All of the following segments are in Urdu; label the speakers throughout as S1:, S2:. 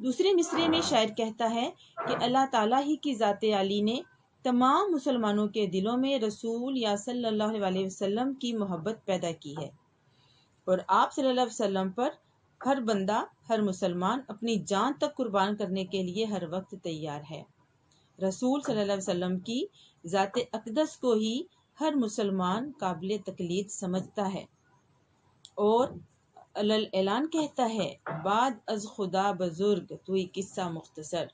S1: دوسرے مصرعے میں شاعر کہتا ہے کہ اللہ تعالیٰ ہی کی ذات عالی نے تمام مسلمانوں کے دلوں میں رسول یا صلی اللہ علیہ وسلم کی محبت پیدا کی ہے، اور آپ صلی اللہ علیہ وسلم پر ہر بندہ، ہر مسلمان اپنی جان تک قربان کرنے کے لیے ہر وقت تیار ہے۔ رسول صلی اللہ علیہ وسلم کی ذات اقدس کو ہی ہر مسلمان قابل تقلید سمجھتا ہے، اور اعلان کہتا ہے بعد از خدا بزرگ توئی قصہ مختصر۔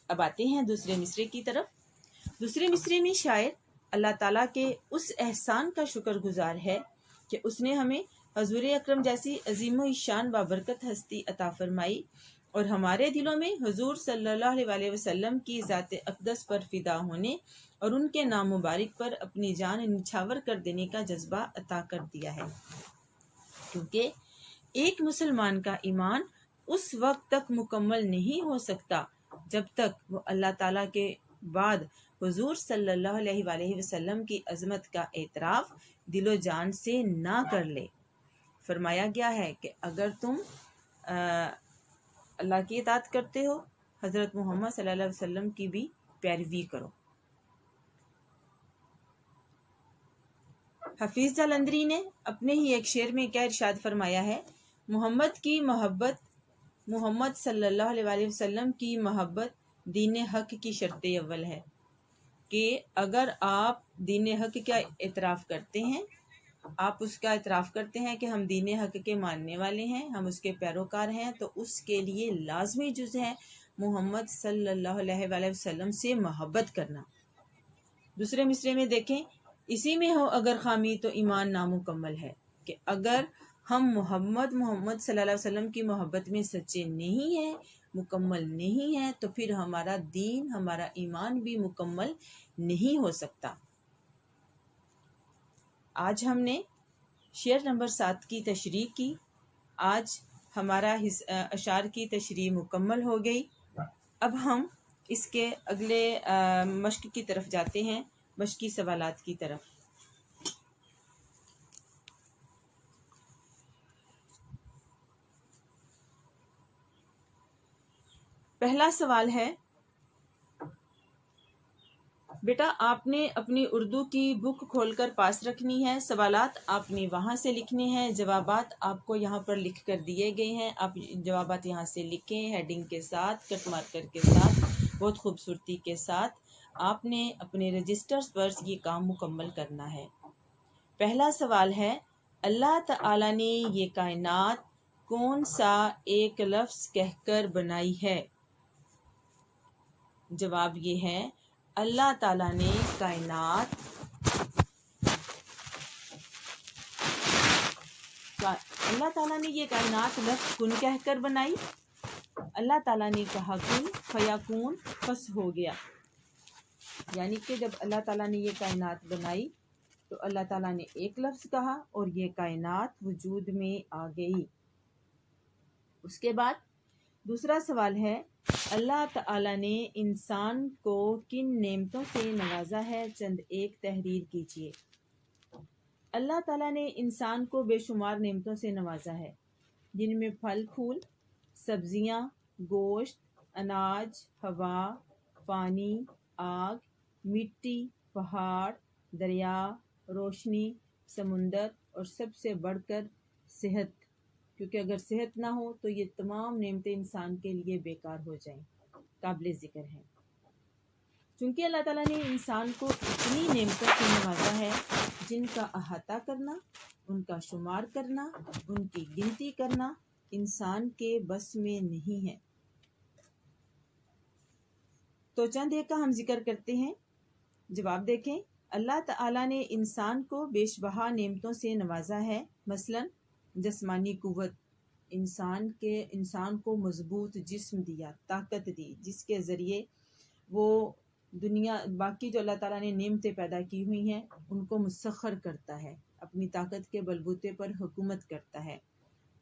S1: اب آتے ہیں دوسرے مصرعے کی طرف۔ دوسرے مصرعے میں شاعر اللہ تعالیٰ کے اس احسان کا شکر گزار ہے کہ اس نے ہمیں حضور اکرم جیسی عظیم و شان بابرکت ہستی عطا فرمائی، اور ہمارے دلوں میں حضور صلی اللہ علیہ وسلم کی ذات اقدس پر فدا ہونے اور ان کے نام مبارک پر اپنی جان نچھاور کر دینے کا جذبہ عطا کر دیا ہے، کیونکہ ایک مسلمان کا ایمان اس وقت تک مکمل نہیں ہو سکتا جب تک وہ اللہ تعالیٰ کے بعد حضور صلی اللہ علیہ وسلم کی عظمت کا اعتراف دل و جان سے نہ کر لے۔ فرمایا گیا ہے کہ اگر تم اللہ کی اطاعت کرتے ہو، حضرت محمد صلی اللہ علیہ وسلم کی بھی پیروی کرو۔ حفیظ جالندری نے اپنے ہی ایک شعر میں کیا ارشاد فرمایا ہے، محمد کی محبت، محمد صلی اللہ علیہ وسلم کی محبت دین حق کی شرط اول ہے، کہ اگر آپ دین حق کا اعتراف کرتے ہیں، آپ اس کا اعتراف کرتے ہیں کہ ہم دین حق کے ماننے والے ہیں، ہم اس کے پیروکار ہیں، تو اس کے لیے لازمی جز ہے محمد صلی اللہ علیہ وسلم سے محبت کرنا۔ دوسرے مصرعے میں دیکھیں، اسی میں ہو اگر خامی تو ایمان نامکمل ہے، کہ اگر ہم محمد صلی اللہ علیہ وسلم کی محبت میں سچے نہیں ہیں، مکمل نہیں ہیں، تو پھر ہمارا دین، ہمارا ایمان بھی مکمل نہیں ہو سکتا۔ آج ہم نے شعر نمبر 7 کی تشریح کی۔ آج ہمارا اشعار کی تشریح مکمل ہو گئی۔ اب ہم اس کے اگلے مشق کی طرف جاتے ہیں، مشقی سوالات کی طرف۔ پہلا سوال ہے، بیٹا آپ نے اپنی اردو کی بک کھول کر پاس رکھنی ہے، سوالات آپ نے وہاں سے لکھنے ہیں، جوابات آپ کو یہاں پر لکھ کر دیے گئے ہیں، آپ جوابات یہاں سے لکھیں، ہیڈنگ کے ساتھ، کٹ مارکر کے ساتھ، بہت خوبصورتی کے ساتھ۔ آپ نے اپنے رجسٹرز پر یہ کام مکمل کرنا ہے۔ پہلا سوال ہے، اللہ تعالیٰ نے یہ کائنات کون سا ایک لفظ کہہ کر بنائی ہے؟ جواب یہ ہے، اللہ تعالیٰ نے کائنات یہ کائنات لفظ کن کہہ کر بنائی۔ اللہ تعالیٰ نے کہا کن فیکون، پس ہو گیا۔ یعنی کہ جب اللہ تعالیٰ نے یہ کائنات بنائی تو اللہ تعالیٰ نے ایک لفظ کہا اور یہ کائنات وجود میں آ گئی۔ اس کے بعد دوسرا سوال ہے، اللہ تعالیٰ نے انسان کو کن نعمتوں سے نوازا ہے؟ چند ایک تحریر کیجیے۔ اللہ تعالیٰ نے انسان کو بے شمار نعمتوں سے نوازا ہے، جن میں پھل پھول، سبزیاں، گوشت، اناج، ہوا، پانی، آگ، مٹی، پہاڑ، دریا، روشنی، سمندر، اور سب سے بڑھ کر صحت، کیونکہ اگر صحت نہ ہو تو یہ تمام نعمتیں انسان کے لیے بیکار ہو جائیں، قابل ذکر ہیں۔ چونکہ اللہ تعالیٰ نے انسان کو اتنی نعمتوں سے نوازا ہے جن کا احاطہ کرنا، ان کا شمار کرنا، ان کی گنتی کرنا انسان کے بس میں نہیں ہے۔ تو چند ایک کا ہم ذکر کرتے ہیں، جواب دیکھیں۔ اللہ تعالیٰ نے انسان کو بیش بہا نعمتوں سے نوازا ہے، مثلا جسمانی قوت، انسان کو مضبوط جسم دیا، طاقت دی، جس کے ذریعے وہ دنیا باقی جو اللہ تعالیٰ نے نعمتیں پیدا کی ہوئی ہیں ان کو مسخر کرتا ہے، اپنی طاقت کے بلبوتے پر حکومت کرتا ہے۔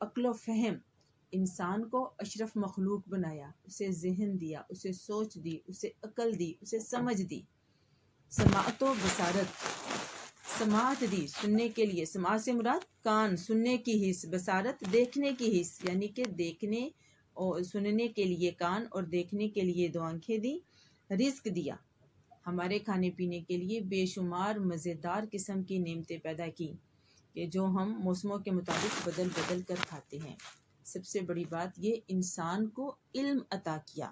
S1: عقل و فہم، انسان کو اشرف مخلوق بنایا، اسے ذہن دیا، اسے سوچ دی، اسے عقل دی، اسے سمجھ دی۔ سماعت و بصارت، سماعت دی سننے کے لیے، سماعت سے مراد کان، سننے کی حس، بصارت دیکھنے کی حس، یعنی کہ دیکھنے اور سننے کے لیے کان اور دیکھنے کے لیے دو آنکھیں دی، رزق دیا، ہمارے کھانے پینے کے لیے بے شمار مزیدار قسم کی نعمتیں پیدا کی کہ جو ہم موسموں کے مطابق بدل بدل کر کھاتے ہیں۔ سب سے بڑی بات یہ انسان کو علم عطا کیا،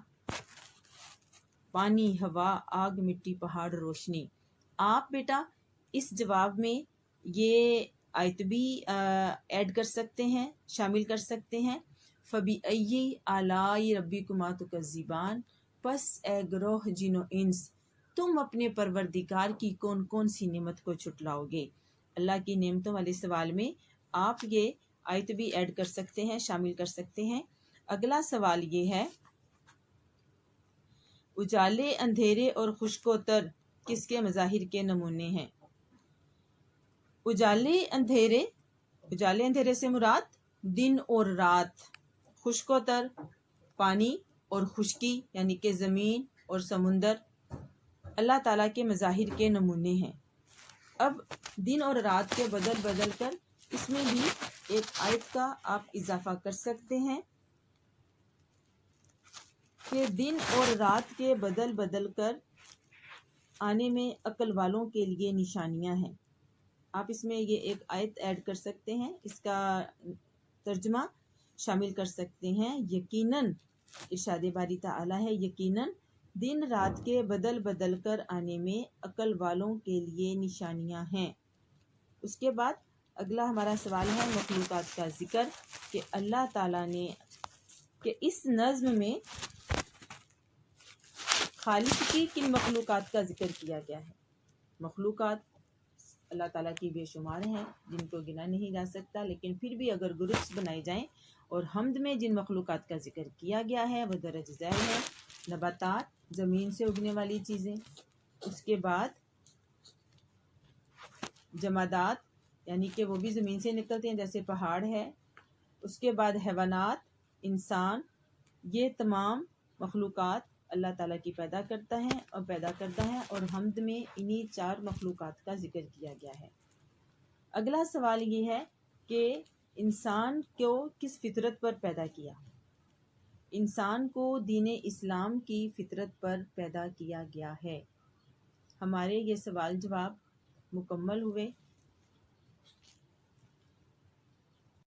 S1: پانی، ہوا، آگ، مٹی، پہاڑ، روشنی۔ آپ بیٹا اس جواب میں یہ آیت بھی ایڈ کر سکتے ہیں، شامل کر سکتے ہیں۔ فَبِأَيِّ آلَاءِ رَبِّكُمَا تُكَذِّبَانِ، پس اے گروہ جن و انس تم اپنے پروردگار کی کون کون سی نعمت کو چھٹلاؤ گے؟ اللہ کی نعمتوں والے سوال میں آپ یہ آیت بھی ایڈ کر سکتے ہیں، شامل کر سکتے ہیں۔ اگلا سوال یہ ہے، اجالے، اندھیرے اور خشک و تر کس کے مظاہر کے نمونے ہیں؟ اجالے اندھیرے سے مراد دن اور رات، خشک و تر پانی اور خشکی یعنی کہ زمین اور سمندر اللہ تعالیٰ کے مظاہر کے نمونے ہیں۔ اب دن اور رات کے بدل بدل کر اس میں بھی ایک آیت کا آپ اضافہ کر سکتے ہیں کہ دن اور رات کے بدل بدل کر آنے میں عقل والوں کے لیے نشانیاں ہیں۔ آپ اس میں یہ ایک آیت ایڈ کر سکتے ہیں، اس کا ترجمہ شامل کر سکتے ہیں۔ یقیناً ارشاد باری تعالیٰ ہے، یقیناً دن رات کے بدل بدل کر آنے میں عقل والوں کے لیے نشانیاں ہیں۔ اس کے بعد اگلا ہمارا سوال ہے مخلوقات کا ذکر، کہ اللہ تعالیٰ نے کہ اس نظم میں خالق کی کن مخلوقات کا ذکر کیا گیا ہے؟ مخلوقات اللہ تعالیٰ کی بے شمار ہیں جن کو گنا نہیں جا سکتا، لیکن پھر بھی اگر گروپس بنائے جائیں اور حمد میں جن مخلوقات کا ذکر کیا گیا ہے وہ درج ذیل ہے۔ نباتات، زمین سے اگنے والی چیزیں، اس کے بعد جمادات یعنی کہ وہ بھی زمین سے نکلتے ہیں جیسے پہاڑ ہے، اس کے بعد حیوانات، انسان، یہ تمام مخلوقات اللہ تعالیٰ کی پیدا کرتا ہے اور حمد میں انہی 4 مخلوقات کا ذکر کیا گیا ہے۔ اگلا سوال یہ ہے کہ انسان کو کس فطرت پر پیدا کیا؟ انسان کو دین اسلام کی فطرت پر پیدا کیا گیا ہے۔ ہمارے یہ سوال جواب مکمل ہوئے۔